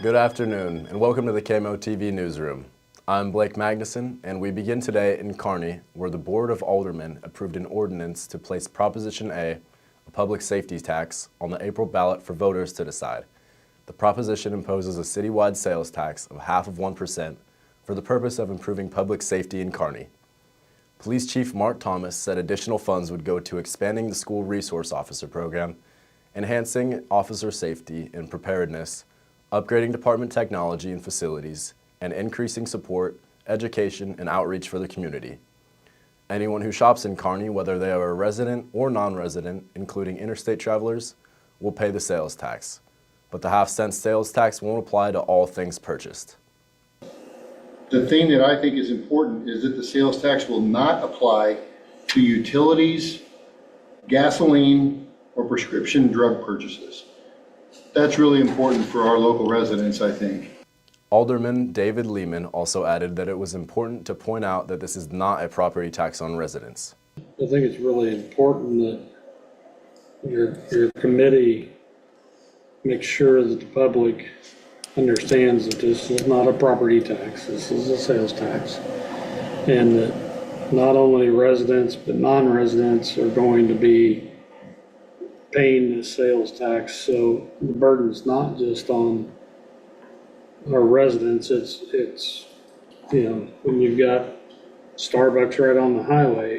Good afternoon, and welcome to the KMO-TV newsroom. I'm Blake Magnusson, and we begin today in Kearney, where the Board of Aldermen approved an ordinance to place Proposition A, a public safety tax, on the April ballot for voters to decide. The proposition imposes a citywide sales tax of 0.5% for the purpose of improving public safety in Kearney. Police Chief Mark Thomas said additional funds would go to expanding the school resource officer program, enhancing officer safety and preparedness, upgrading department technology and facilities, and increasing support, education, and outreach for the community. Anyone who shops in Kearney, whether they are a resident or non-resident, including interstate travelers, will pay the sales tax. But the 0.5-cent sales tax won't apply to all things purchased. The thing that I think is important is that the sales tax will not apply to utilities, gasoline, or prescription drug purchases. That's really important for our local residents, I think. Alderman David Lehman also added that it was important to point out that this is not a property tax on residents. I think it's really important that your committee makes sure that the public understands that this is not a property tax, this is a sales tax. And that not only residents but non-residents are going to be paying this sales tax, so the burden's not just on our residents, it's you know, when you've got Starbucks right on the highway,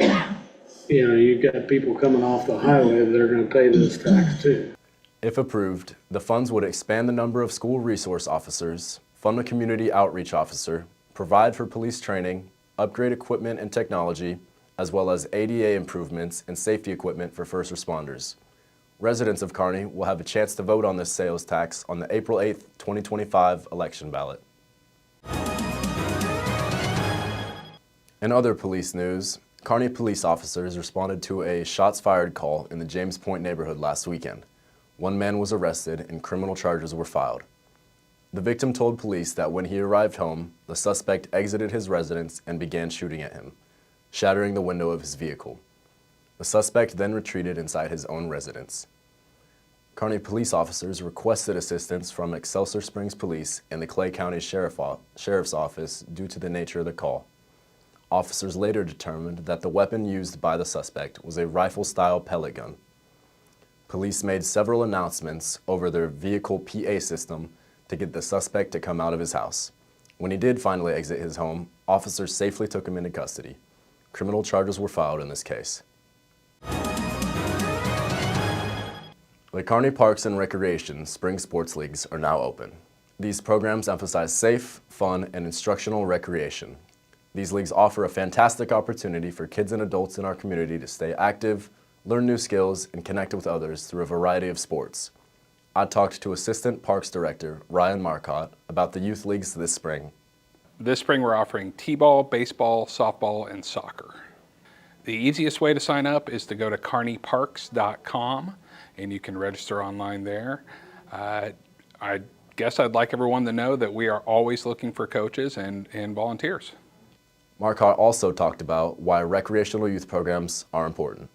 you know, you've got people coming off the highway that are going to pay this tax too. If approved, the funds would expand the number of school resource officers, fund a community outreach officer, provide for police training, upgrade equipment and technology, as well as ADA improvements and safety equipment for first responders. Residents of Kearney will have a chance to vote on this sales tax on the April 8th, 2025 election ballot. In other police news, Kearney police officers responded to a shots fired call in the James Point neighborhood last weekend. One man was arrested and criminal charges were filed. The victim told police that when he arrived home, the suspect exited his residence and began shooting at him, shattering the window of his vehicle. The suspect then retreated inside his own residence. Kearney police officers requested assistance from Excelsior Springs Police and the Clay County Sheriff's Office due to the nature of the call. Officers later determined that the weapon used by the suspect was a rifle-style pellet gun. Police made several announcements over their vehicle PA system to get the suspect to come out of his house. When he did finally exit his home, officers safely took him into custody. Criminal charges were filed in this case. The Kearney Parks and Recreation Spring Sports Leagues are now open. These programs emphasize safe, fun, and instructional recreation. These leagues offer a fantastic opportunity for kids and adults in our community to stay active, learn new skills, and connect with others through a variety of sports. I talked to Assistant Parks Director Ryan Marcotte about the youth leagues this spring. This spring we're offering t-ball, baseball, softball, and soccer. The easiest way to sign up is to go to kearneyparks.com and you can register online there. I guess I'd like everyone to know that we are always looking for coaches and volunteers. Marcotte also talked about why recreational youth programs are important.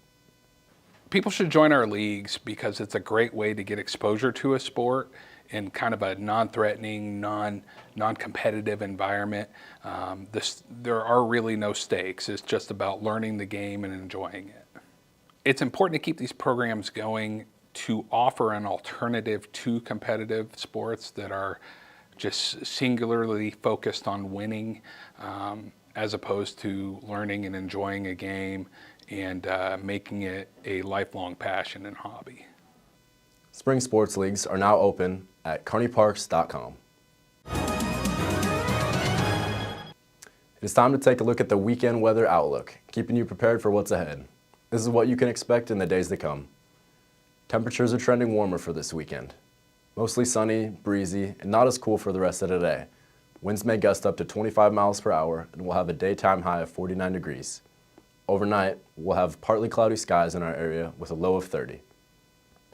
People should join our leagues because it's a great way to get exposure to a sport in kind of a non-threatening, non-competitive environment. There are really no stakes. It's just about learning the game and enjoying it. It's important to keep these programs going to offer an alternative to competitive sports that are just singularly focused on winning, as opposed to learning and enjoying a game and making it a lifelong passion and hobby. Spring sports leagues are now open at kearneyparks.com. It's time to take a look at the weekend weather outlook, keeping you prepared for what's ahead. This is what you can expect in the days to come. Temperatures are trending warmer for this weekend. Mostly sunny, breezy, and not as cool for the rest of the day. Winds may gust up to 25 miles per hour, and we'll have a daytime high of 49 degrees. Overnight, we'll have partly cloudy skies in our area with a low of 30.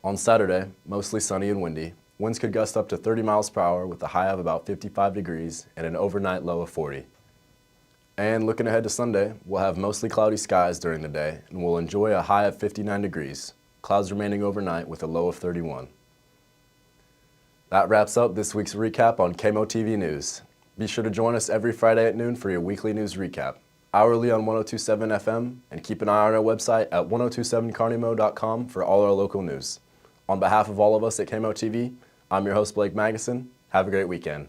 On Saturday, mostly sunny and windy. Winds could gust up to 30 miles per hour with a high of about 55 degrees and an overnight low of 40. And looking ahead to Sunday, we'll have mostly cloudy skies during the day and we'll enjoy a high of 59 degrees, clouds remaining overnight with a low of 31. That wraps up this week's recap on KMO-TV News. Be sure to join us every Friday at noon for your weekly news recap, hourly on 102.7 FM, and keep an eye on our website at 1027carneymo.com for all our local news. On behalf of all of us at KMO-TV, I'm your host, Blake Magnusson. Have a great weekend.